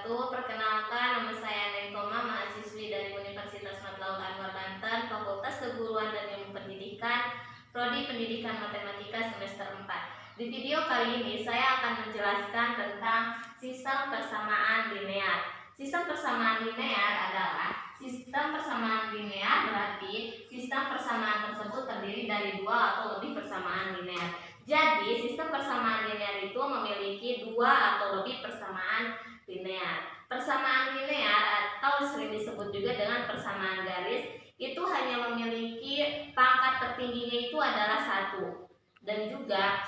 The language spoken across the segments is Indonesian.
wabarakatuh. Perkenalkan, nama saya Neng Toma, mahasiswi dari Universitas Matlaut Anwar Banten, Fakultas Keguruan dan Ilmu Pendidikan, Prodi Pendidikan Matematika semester 4. Di video kali ini saya akan menjelaskan tentang sistem persamaan linear. Sistem persamaan linear adalah sistem persamaan linear, berarti sistem persamaan tersebut terdiri dari dua atau lebih persamaan linear. Jadi, sistem persamaan linear itu memiliki dua atau lebih persamaan linear. Persamaan linear atau sering disebut juga dengan persamaan garis itu hanya memiliki pangkat tertingginya itu adalah 1. Dan juga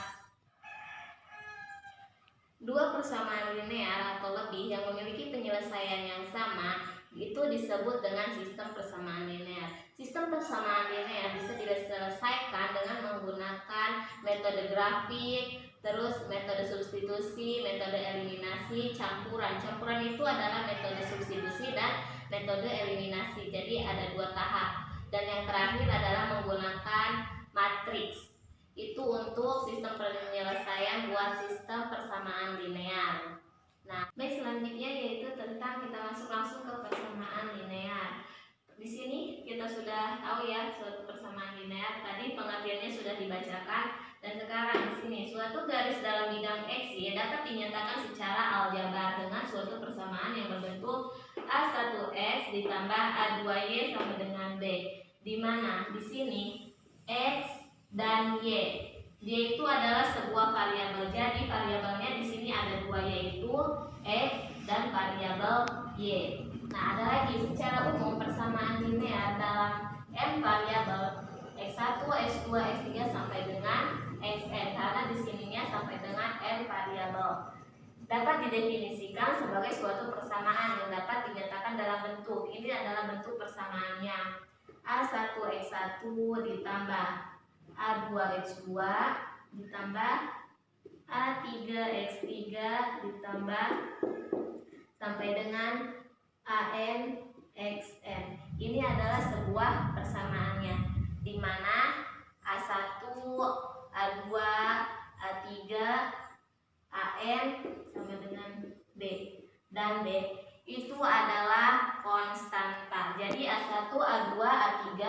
dua persamaan linear atau lebih yang memiliki penyelesaian yang sama itu disebut dengan sistem persamaan linear. Sistem persamaan linear bisa diselesaikan dengan menggunakan metode grafik, terus metode substitusi, metode eliminasi, campuran. Campuran itu adalah metode substitusi dan metode eliminasi. Jadi ada 2 tahap. Dan yang terakhir adalah menggunakan matriks. Itu untuk sistem penyelesaian buat sistem persamaan linear. Nah, baik, selanjutnya yaitu tentang kita masuk langsung ke persamaan linear. Di sini kita sudah tahu ya suatu persamaan linear, tadi pengertiannya sudah dibacakan, dan sekarang di sini suatu garis dalam bidang X Y dapat dinyatakan secara aljabar dengan suatu persamaan yang berbentuk A1X ditambah A2Y sama dengan B, di mana di sini X dan Y. Y itu adalah sebuah variabel. Jadi variabelnya di sini ada 2, yaitu X dan variabel Y. Nah, ada lagi secara umum persamaan linear dalam M variabel X1, X2, X3 sampai dengan Xn, karena di sininya sampai dengan M variabel. Dapat didefinisikan sebagai suatu persamaan yang dapat dinyatakan dalam bentuk. Ini adalah bentuk persamaannya. A1X1 ditambah A2X2 ditambah A3X3 ditambah sampai dengan ANXN. Ini adalah sebuah persamaannya, di mana A1, A2, A3, AN sama dengan B dan B itu adalah konstanta. Jadi A1, A2, A3,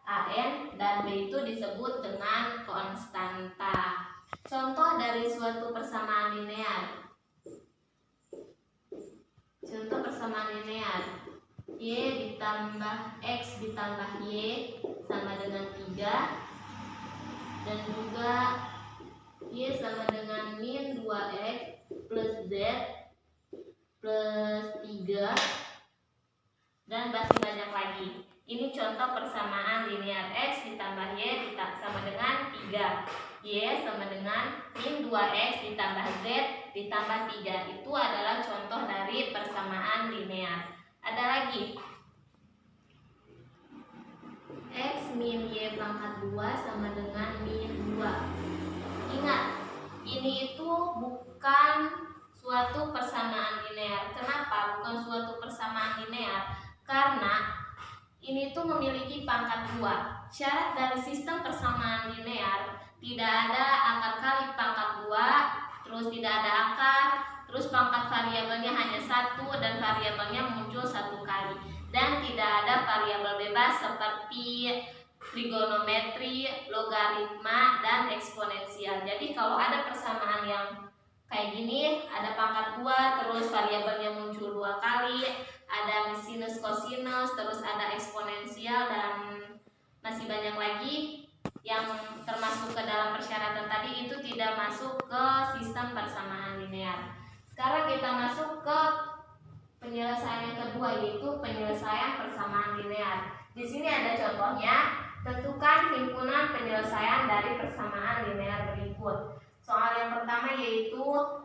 AN dan B itu disebut dengan konstanta. Contoh dari suatu persamaan linear. Contoh persamaan linear. Y ditambah X ditambah Y sama dengan 3. Dan juga Y sama dengan min 2X plus Z plus 3. Dan masih banyak lagi. Ini contoh persamaan linear. X ditambah Y sama dengan 3. Y sama dengan min 2X ditambah Z ditambah 3. Itu adalah contoh dari persamaan linear. Ada lagi. X min Y pangkat 2 sama dengan min 2. Ingat, ini itu bukan suatu persamaan linear. Kenapa bukan suatu persamaan linear? Karena ini tuh memiliki pangkat 2. Syarat dari sistem persamaan linear tidak ada akar kali pangkat 2, terus tidak ada akar, terus pangkat variabelnya hanya 1 dan variabelnya muncul 1 kali, dan tidak ada variabel bebas seperti trigonometri, logaritma, dan eksponensial. Jadi kalau ada persamaan yang kayak gini, ada pangkat 2, terus variabelnya muncul 2 kali, ada sinus kosinus, terus ada eksponensial, dan masih banyak lagi yang termasuk ke dalam persyaratan tadi, itu tidak masuk ke sistem persamaan linear. Sekarang kita masuk ke penyelesaian yang kedua, yaitu penyelesaian persamaan linear. Di sini ada contohnya. Tentukan himpunan penyelesaian dari persamaan linear berikut. Soal yang pertama yaitu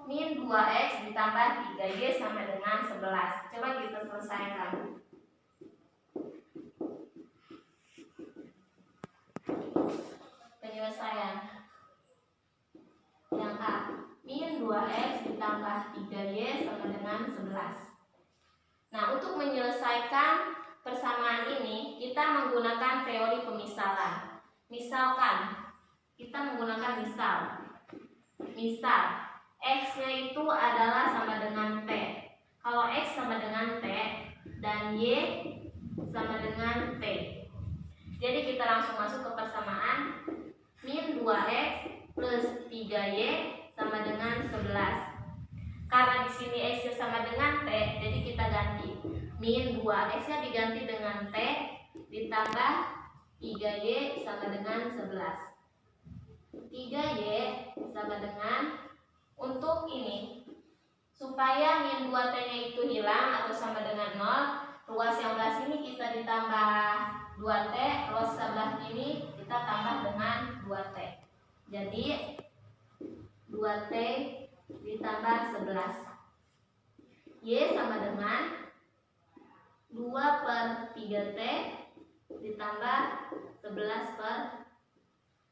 min 2X ditambah 3Y sama dengan 11. Coba kita selesaikan. Penyelesaian yang A, min 2X ditambah 3Y sama dengan 11. Nah, untuk menyelesaikan persamaan ini kita menggunakan teori pemisalan. Misalkan kita menggunakan misal X-nya itu adalah sama dengan P. Kalau X sama dengan T dan Y sama dengan T. Jadi kita langsung masuk ke persamaan. Min 2X plus 3Y sama dengan 11. Karena di sini X-nya sama dengan T, jadi kita ganti. Min 2X-nya diganti dengan T ditambah 3Y sama dengan 11. 3Y sama dengan, untuk ini supaya min 2T-nya itu hilang atau sama dengan 0, ruas yang belah sini kita ditambah 2T, ruas sebelah kiri kita tambah dengan 2T. Jadi 2T ditambah 11. Y sama dengan 2 per 3T ditambah 11 per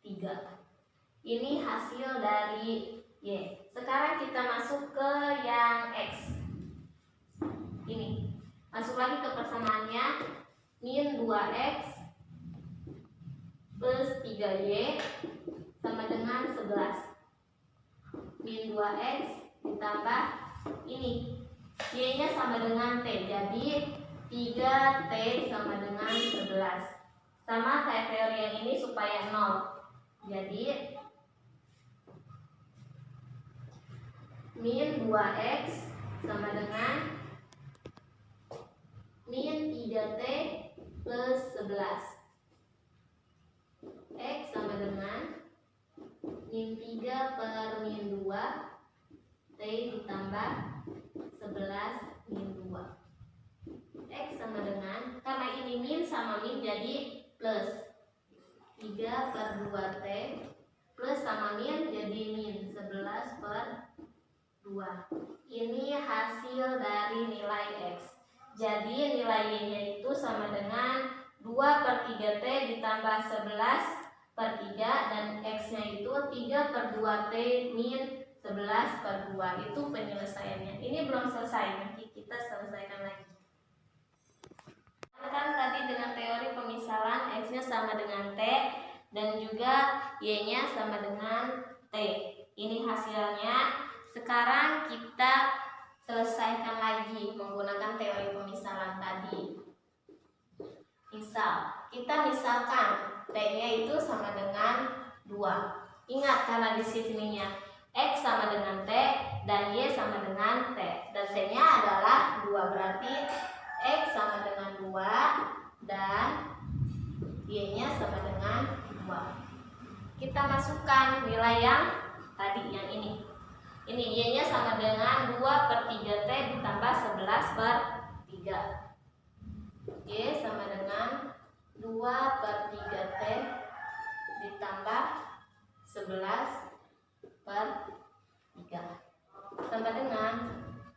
3. Ini hasil dari Y. Sekarang kita masuk ke yang X. Ini. Masuk lagi ke persamaannya. Min 2X plus 3Y sama dengan 11. Min 2X ditambah ini. Y-nya sama dengan T. Jadi 3T sama dengan 11. Sama kayak teori yang ini supaya 0. Jadi min 2X sama dengan min 3T plus 11. X sama dengan min 3 per min 2 T ditambah 11 min 2. X sama dengan, karena ini min sama min jadi plus 3 per 2T plus sama min jadi min 11 per 2. Ini hasil dari nilai X. Jadi nilai Y-nya itu sama dengan 2 per 3T ditambah 11 per 3, dan X-nya itu 3 per 2T min 11 per 2. Itu penyelesaiannya. Ini belum selesai, nanti kita selesaikan lagi. Kan tadi dengan teori pemisalan X-nya sama dengan T dan juga Y-nya sama dengan T. Ini hasilnya. Sekarang kita selesaikan lagi menggunakan teori pemisalan tadi. Misal, kita misalkan T-nya itu sama dengan 2. Ingat, karena di sininya X sama dengan T dan Y sama dengan T, dan T-nya adalah 2, berarti X sama dengan 2 dan Y-nya sama dengan 2. Kita masukkan nilai yang tadi, yang ini. Ini Y-nya sama dengan 2 per 3T ditambah 11 per 3. Y sama dengan 2 per 3T ditambah 11 per 3. Sama dengan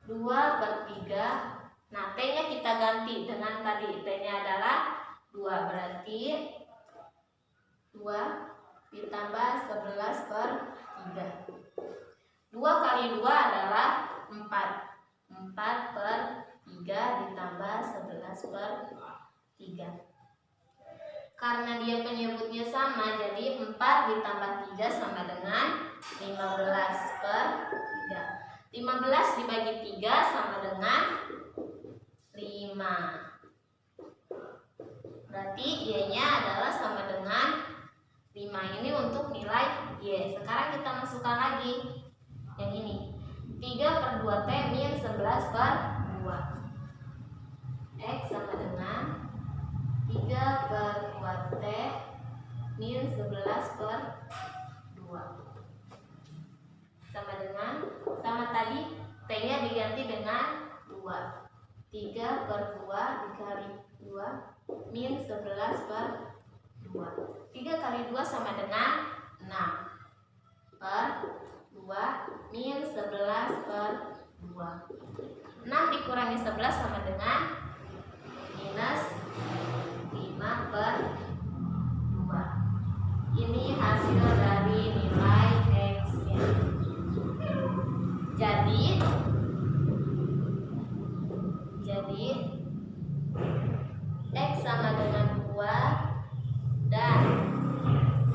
2 per 3. Nah, T-nya kita ganti dengan tadi. T-nya adalah 2, berarti 2 ditambah 11 per 3. 2 kali 2 adalah 4. 4 per 3 ditambah 11 per 3. Karena dia penyebutnya sama, jadi 4 ditambah 3 sama dengan 15 per 3. 15 dibagi 3 sama dengan 5. Berarti Y-nya adalah sama dengan 5. Ini untuk nilai Y. Sekarang kita masukkan lagi yang ini. 3 per 2T min 11 per 2. X sama dengan 3 per 2T min 11 per 2. Sama dengan, sama tadi T-nya diganti dengan 2. 3 per 2 dikali 2 min 11 per 2. 3 kali 2 sama dengan 6 per 2 min 11 per 2. 6 dikurangi 11 sama dengan minus 5 per 2. Ini hasil dari nilai X-nya. Jadi X sama dengan 2 dan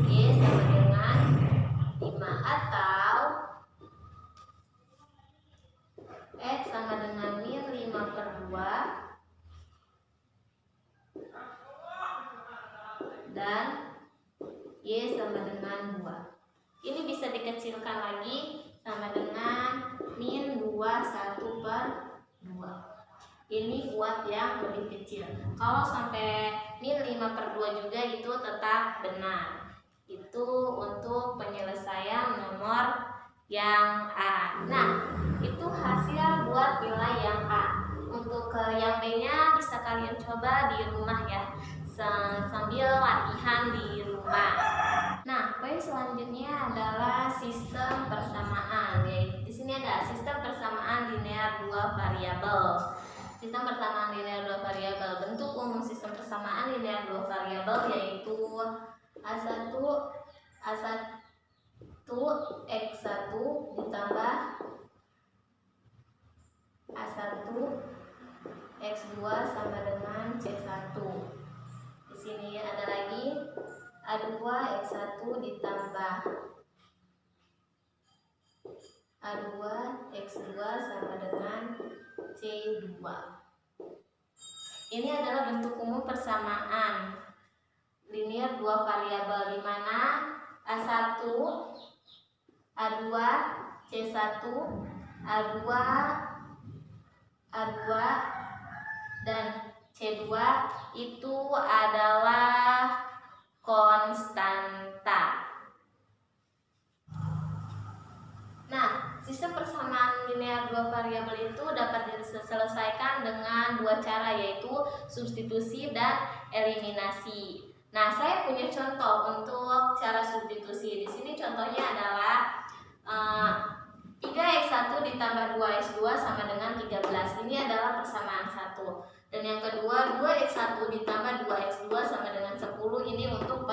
Y sama dengan 5, atau X sama dengan min 5 buat yang lebih kecil. Kalau sampai min 5/2 juga itu tetap benar. Itu untuk penyelesaian nomor yang A. Nah, itu hasil buat nilai yang A. Untuk yang B-nya bisa kalian coba di rumah ya, sambil latihan di rumah. Nah, poin selanjutnya adalah sistem persamaan. Yaitu di sini ada sistem persamaan linear dua variabel. Sistem persamaan linear dua variabel. Bentuk umum sistem persamaan linear dua variabel yaitu A1 X1 ditambah A1 X2 sama dengan C1. Di sini ada lagi A2 X1 ditambah A2 X2 sama dengan C2. Ini adalah bentuk umum persamaan linear dua variabel di mana A1, A2, C1, A2, dan C2 itu adalah konstanta. Nah, sistem persamaan linear dua variabel itu dapat diselesaikan dengan dua cara, yaitu substitusi dan eliminasi. Nah, saya punya contoh untuk cara substitusi. Di sini contohnya adalah 3x1 ditambah 2x2 sama dengan 13. Ini adalah persamaan 1. Dan yang kedua, 2x1 ditambah 2x2 sama dengan 10. Ini untuk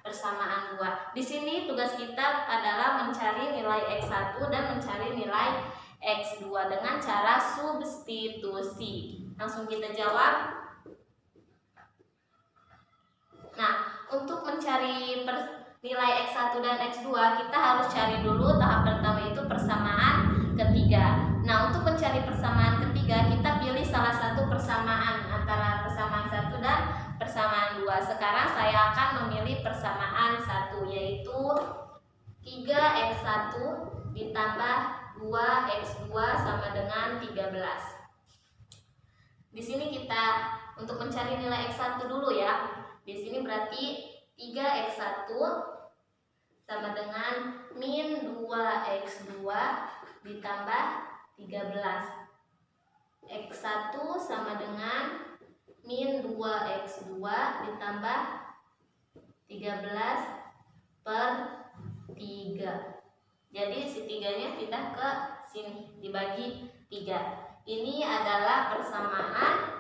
persamaan 2. Di sini tugas kita adalah mencari nilai x1 dan mencari nilai x2 dengan cara substitusi. Langsung kita jawab. Nah, untuk mencari nilai x1 dan x2, kita harus cari dulu tahap pertama itu persamaan ketiga. Nah, untuk mencari persamaan ketiga, kita pilih salah satu persamaan antara persamaan 1 dan persamaan 2. Sekarang saya akan memilih persamaan 1, yaitu 3x1 ditambah 2x2 sama dengan 13. Di sini kita untuk mencari nilai x1 dulu ya. Di sini berarti 3x1 sama dengan min 2x2 ditambah 13. X1 sama dengan min 2x2 ditambah 13/3. Jadi si 3-nya pindah ke sini, dibagi 3. Ini adalah persamaan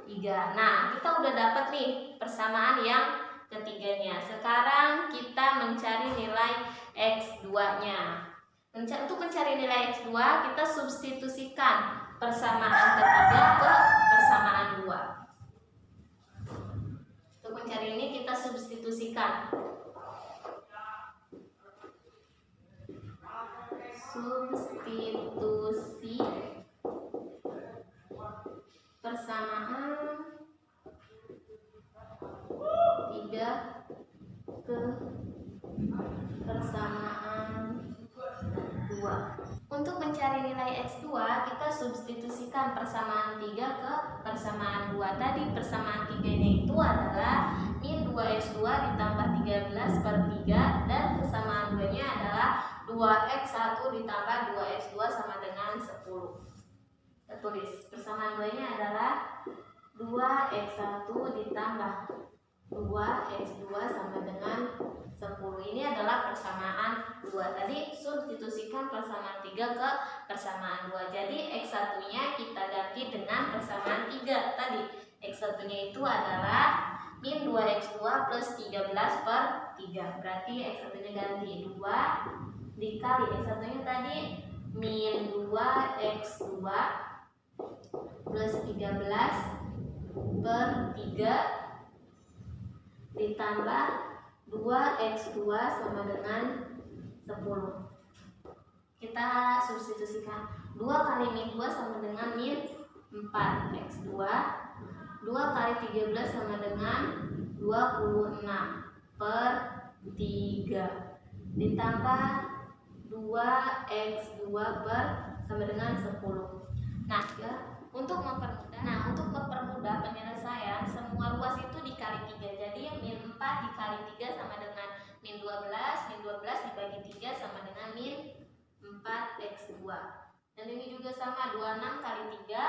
3. Nah, kita udah dapat nih persamaan yang ketiganya. Sekarang kita mencari nilai x2-nya. Untuk mencari nilai x2, kita substitusikan persamaan ketiga ke persamaan 2. Untuk mencari ini kita substitusikan. Substitusi persamaan 3 ke persamaan 2. Untuk mencari nilai x2, kita substitusikan persamaan 3 ke persamaan 2. Tadi persamaan 3-nya itu adalah min 2x2 ditambah 13/3, dan persamaan 2-nya adalah 2x1 ditambah 2x2 sama dengan 10. Kita tulis persamaan 2-nya adalah 2x1 ditambah 2x2 sama dengan 10. Ini adalah persamaan 2. Tadi substitusikan persamaan 3 ke persamaan 2. Jadi x1-nya kita ganti dengan persamaan 3. Tadi x1-nya itu adalah min 2x2 plus 13/3. Berarti x1-nya ganti 2 dikali x1-nya tadi min 2x2 plus 13/3 ditambah 2x2 sama dengan 10. Kita substitusikan. 2 kali min 2 sama dengan min 4x2. 2 kali 13 sama dengan 26/3 ditambah 2x2 sama dengan 10. Nah, ya, Untuk mempermudah penyelesaian, semua ruas itu dikali 3. Jadi min 4 dikali 3 sama dengan min 12. Min 12 dibagi 3 sama dengan min 4x2. Dan ini juga sama, 26 kali 3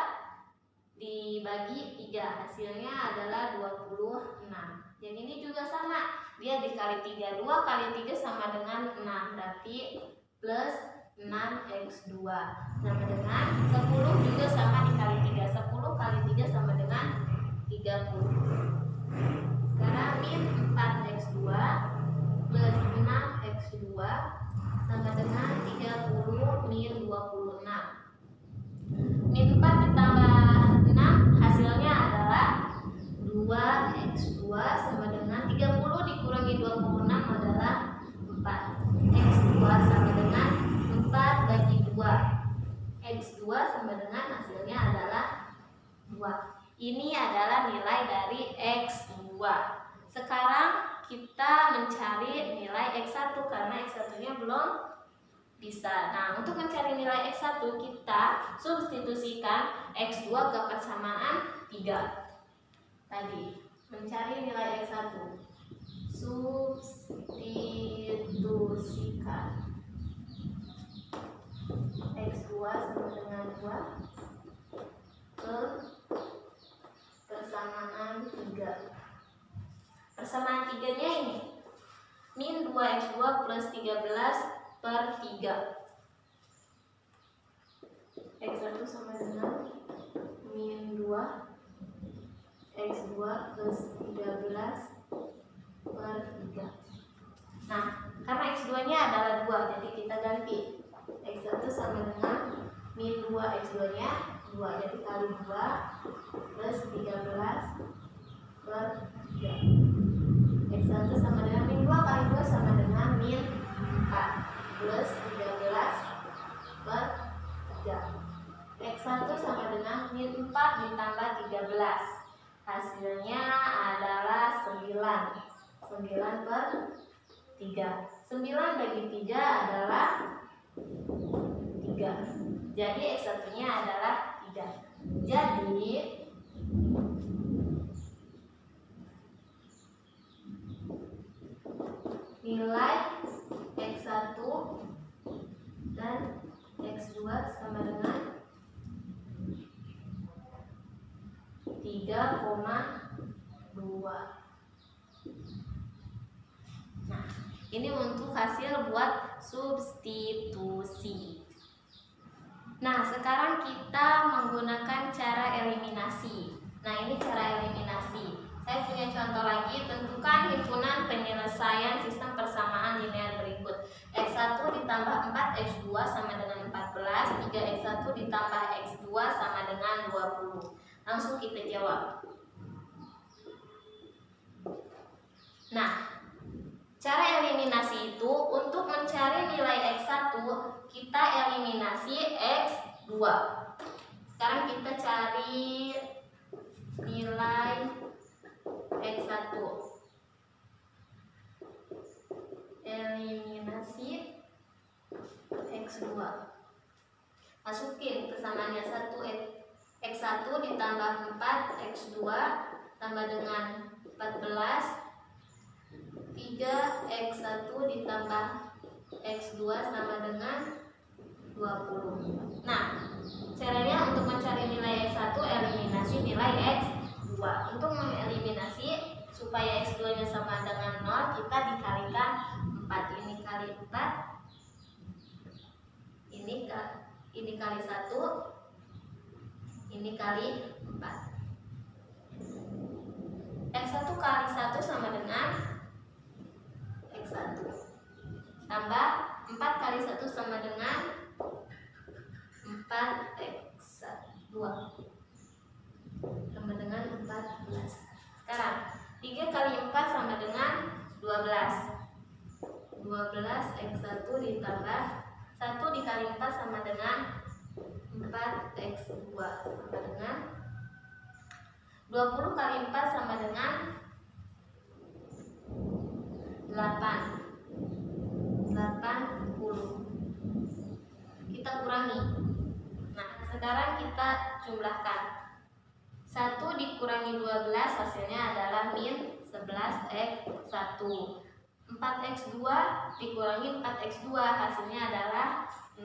dibagi 3, hasilnya adalah 26. Yang ini juga sama, dia dikali 3. 2 kali 3 sama dengan 6, berarti plus 6x2 sama dengan 10 juga sama dikali 3. 10 kali 3 sama dengan 30. Sekarang min 4x2 plus 6x2 sama dengan 30 min 26. Min 4 ditambah 6 hasilnya adalah 2x2 sama dengan 30 dikurangi 26 adalah 4. x2 sama dengan 4 bagi 2. x2 sama dengan hasilnya adalah 2. Ini adalah nilai dari x2. Sekarang kita mencari nilai x1 karena x1-nya belum bisa. Nah, untuk mencari nilai x1 kita substitusikan x2 ke persamaan 3. Tadi mencari nilai x1. Substitusikan x2 sama dengan 2 ke persamaan 3. Persamaan 3-nya ini min 2x2 plus 13 per 3. x1 sama dengan min 2 x2 plus 13 per 3. Nah, karena x2-nya adalah 2, jadi kita ganti. x1 sama dengan min 2 x2-nya 2, jadi kali 2 plus 13 per 3. x1 sama dengan min 2 kali 2 sama dengan min 4 plus 13 per 3. x1 sama dengan min 4 ditambah 13. Hasilnya adalah 9. 9 per 3. 9 bagi 3 adalah 3. Jadi x1-nya adalah 3. Jadi nilai x1 dan x2 sama dengan 3,2. Nah, ini untuk hasil buat substitusi. Nah, sekarang kita menggunakan cara eliminasi. Nah, ini cara eliminasi. Saya punya contoh lagi, tentukan himpunan penyelesaian sistem persamaan linear berikut. X1 ditambah 4x2 sama dengan 14, 3x1 ditambah x2 sama dengan 20. Langsung kita jawab. Nah, cara eliminasi itu untuk mencari nilai x1 kita eliminasi x2. Sekarang kita cari nilai x1. Eliminasi x2. Masukin persamaannya 1x1 ditambah 4x2 tambah dengan 14, 3x1 ditambah x2 sama dengan 20. Nah, caranya untuk mencari nilai x1 eliminasi nilai x2. Untuk mengeliminasi supaya x2-nya sama dengan 0, kita dikalikan 4. Ini kali 4. Ini kali 1. Ini kali 4. x1 kali 1 sama dengan x1 tambah 4 kali 1 sama dengan 4x2 sama dengan 14. Sekarang 3 kali 4 sama dengan 12. 12x1 ditambah 1 dikali 4 sama dengan 4x2 sama dengan 20 kali 4 sama dengan 80. Kita kurangi. Nah, sekarang sekarang kita jumlahkan. 1 dikurangi 12 hasilnya adalah min 11x1. 4x2 dikurangi 4x2 hasilnya adalah 0.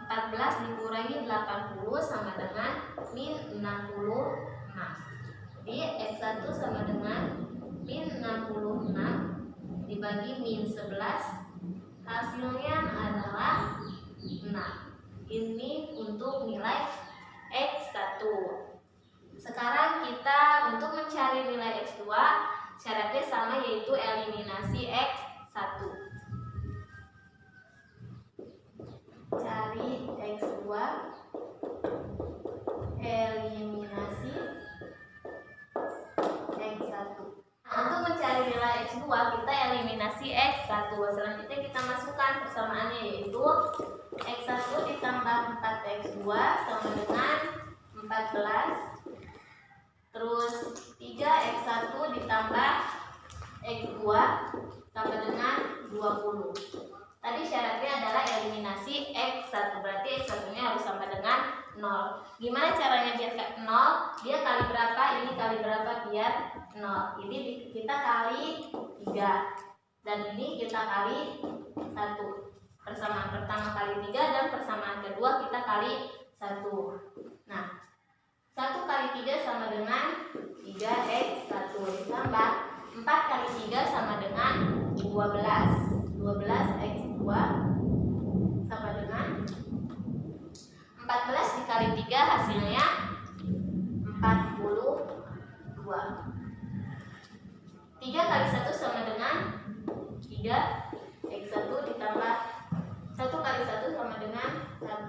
14 dikurangi 80 sama dengan min 66. Jadi x1 sama dengan min 66 dibagi min 11 hasilnya adalah 6. Ini untuk nilai x1. Sekarang kita untuk mencari nilai x2 syaratnya sama, yaitu eliminasi x1. Cari x2, eliminasi x1. Untuk mencari nilai x2 kita eliminasi x1. Selanjutnya kita masukkan persamaannya, yaitu x1 ditambah 4x2 sama dengan 14. Terus 3x1 ditambah x2 sama dengan 20. Tadi syaratnya adalah eliminasi x1, berarti x1 nya harus sama dengan 0. Gimana caranya biar 0? Dia kali berapa? Ini kali berapa biar 0? Ini kita kali 3 dan ini kita kali 1. Persamaan pertama kali 3 dan persamaan kedua kita kali 1. Nah, 1 kali 3 sama dengan 3x1 ditambah 4 kali 3 sama dengan 12. 12x2 sama dengan 14 dikali 3 hasilnya 42. 3 kali 1 sama dengan 3x1 ditambah 1 kali 1 sama dengan 1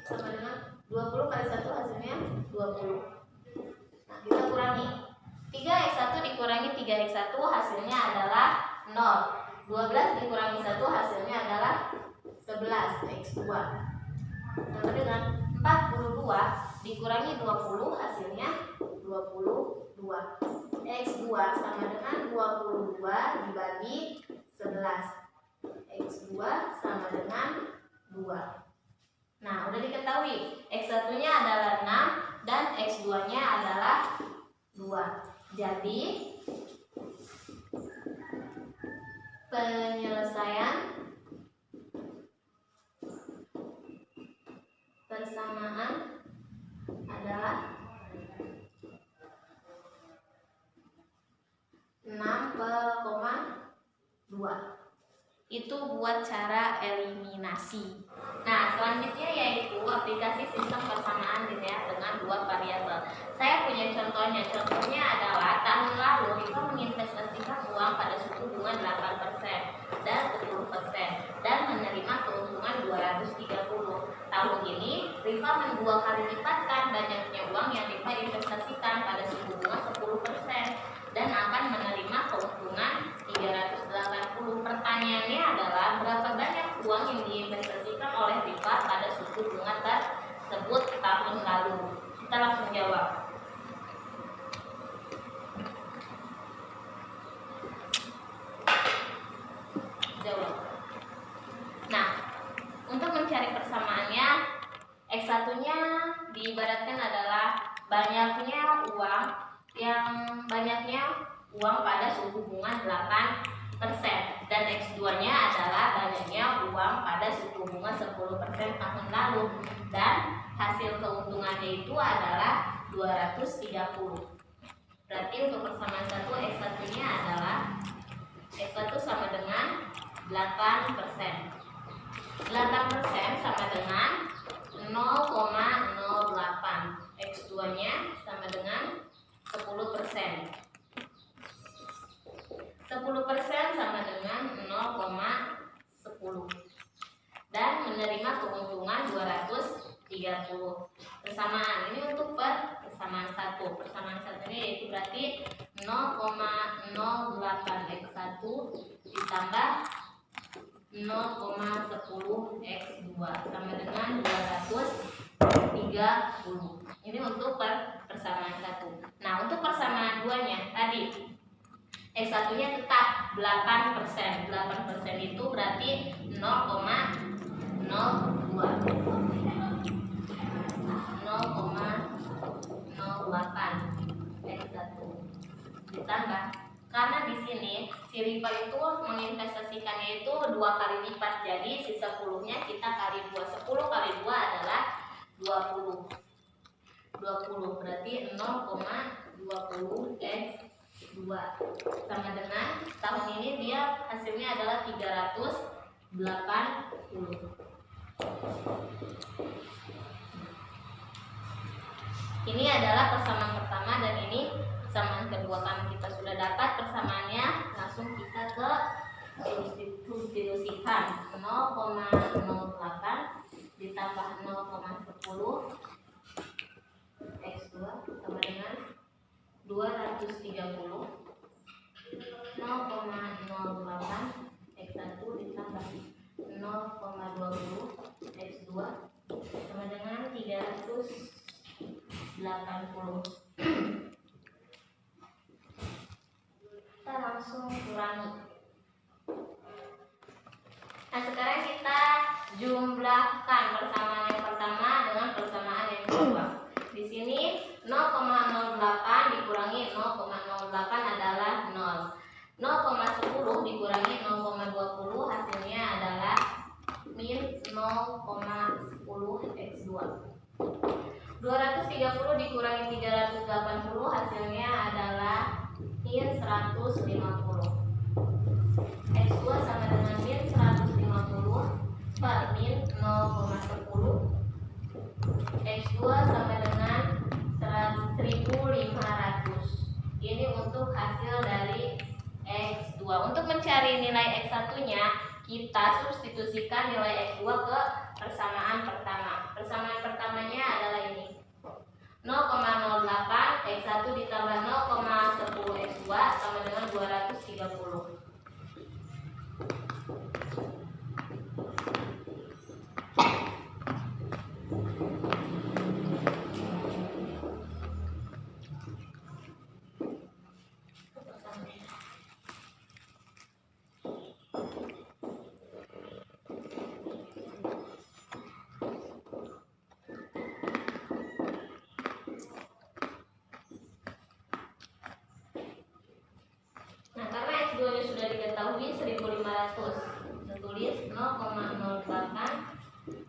sama dengan 20 kali 1 hasilnya 20. Nah, kita kurangi. 3x1 dikurangi 3x1 hasilnya adalah 0. 12 dikurangi 1 hasilnya adalah 11x2. Sama dengan 42 dikurangi 20 hasilnya 22. X2 sama dengan 22 dibagi 11. X2 sama dengan 2. Nah, udah diketahui x1 nya adalah 6 dan x2 nya adalah 2. Jadi penyelesaian persamaan adalah 6/2. Itu buat cara eliminasi. Nah, selanjutnya yaitu aplikasi sistem persamaan linear dengan dua variabel. Saya punya contohnya. Contohnya adalah tahun lalu Rifa menginvestasikan uang pada suku bunga 8% dan 10% dan menerima keuntungan 230. Tahun ini Rifa dua kali lipatkan banyaknya uang yang Rifa investasikan pada suku bunga 10% dan akan menerima keuntungan 380. Pertanyaannya adalah berapa banyak uang yang diinvestasikan oleh Rifa pada suku bunga tersebut tahun lalu? Kita langsung jawab. Jawab. Nah, untuk mencari persamaannya, X1 nya diibaratkan adalah banyaknya uang pada suku bunga 8% dan X2 nya adalah banyaknya uang pada suku bunga 10% tahun lalu dan hasil keuntungannya itu adalah 230. Berarti untuk persamaan 1 X1 nya adalah X1 sama dengan 8%. 8% sama dengan 0,08. X2 nya sama dengan 10%. 10% sama dengan 0,10 dan menerima keuntungan 230. Persamaan ini untuk persamaan 1. Persamaan satunya yaitu berarti 0,08 X1 ditambah 0,10 X2 sama dengan 230. Ini untuk persamaan 1. Nah, untuk persamaan 2 nya tadi X1 nya tetap 8%. 8% itu berarti 0,02. lipat itu menginvestasikannya itu 2 kali lipat. Jadi sisa 10-nya kita kali 2. 10 kali 2 adalah 20. 20 berarti 0,20 X 2 sama dengan tahun ini dia hasilnya adalah 380. Ini adalah persamaan pertama dan ini persamaan kedua. Karena kita sudah dapat persamaannya, langsung kita ke substitusikan. 0,08 ditambah 0,10 X2 sama dengan 230. 0,08 X1 ditambah 0,20 X2 sama dengan 380. Kita langsung kurangi. Nah, sekarang kita jumlahkan persamaan yang pertama dengan persamaan yang kedua. Di sini 0,08 dikurangi 0,08 adalah 0. 0,10 dikurangi 0,20 hasilnya adalah min 0,10 X2. 230 dikurangi 380 hasilnya adalah min 150. X2 sama dengan min 150 per min 0,10. X2 sama dengan 1500. Ini untuk hasil dari X2. Untuk mencari nilai X1-nya, kita substitusikan nilai X2 ke persamaan pertama. Persamaan pertamanya adalah ini. 0,08 X1 ditambah 0,10 X2 sama dengan 230. Nah, karena X2-nya sudah diketahui 1500, kita tulis 0,08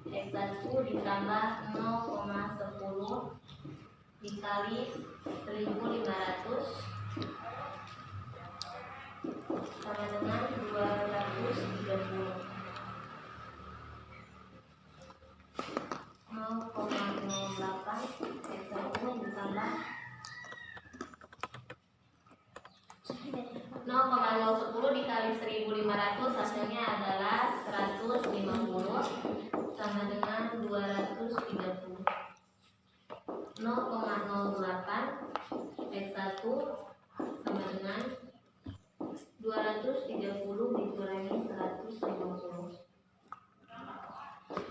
X1 ditambah 0,10 dikali 1500 sama dengan 230. 0,08 X1 ditambah 0,010 dikali 1500 hasilnya adalah 150 sama dengan 230. 0,08 X1 sama dengan 230 dikurangi 150.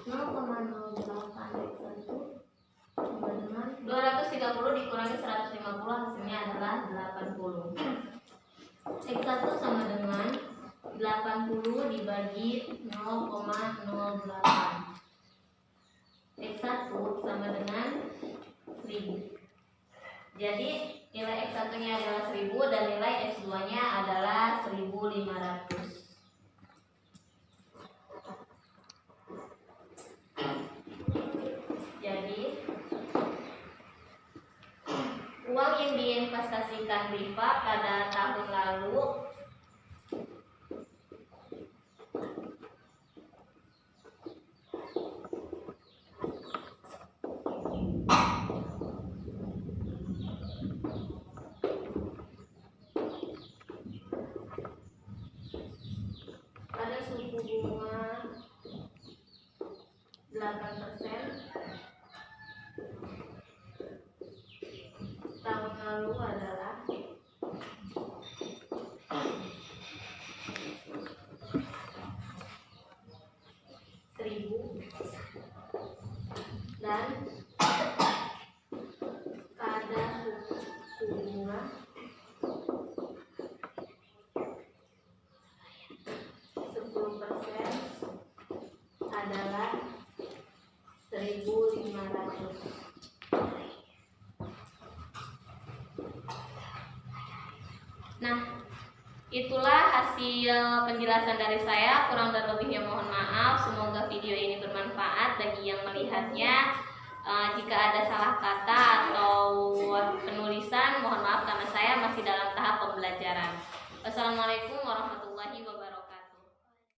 0,08 X1 sama dengan 230 dikurangi 150 hasilnya adalah 80. X1 sama dengan 80 dibagi 0,08. X1 sama dengan 1000. Jadi nilai X1-nya adalah 1000 dan nilai X2-nya adalah 1500. Jadi uang yang diinvestasikan Rifa pada tahun lalu pada suku bunga 8%. Tahun lalu adalah 1000 dan pada suku bunga 10% adalah 1500. Nah, Itulah hasil penjelasan dari saya, kurang dan lebihnya mohon maaf. Semoga video ini bermanfaat bagi yang melihatnya. Jika ada salah kata atau penulisan, mohon maaf karena saya masih dalam tahap pembelajaran. Wassalamualaikum warahmatullahi wabarakatuh.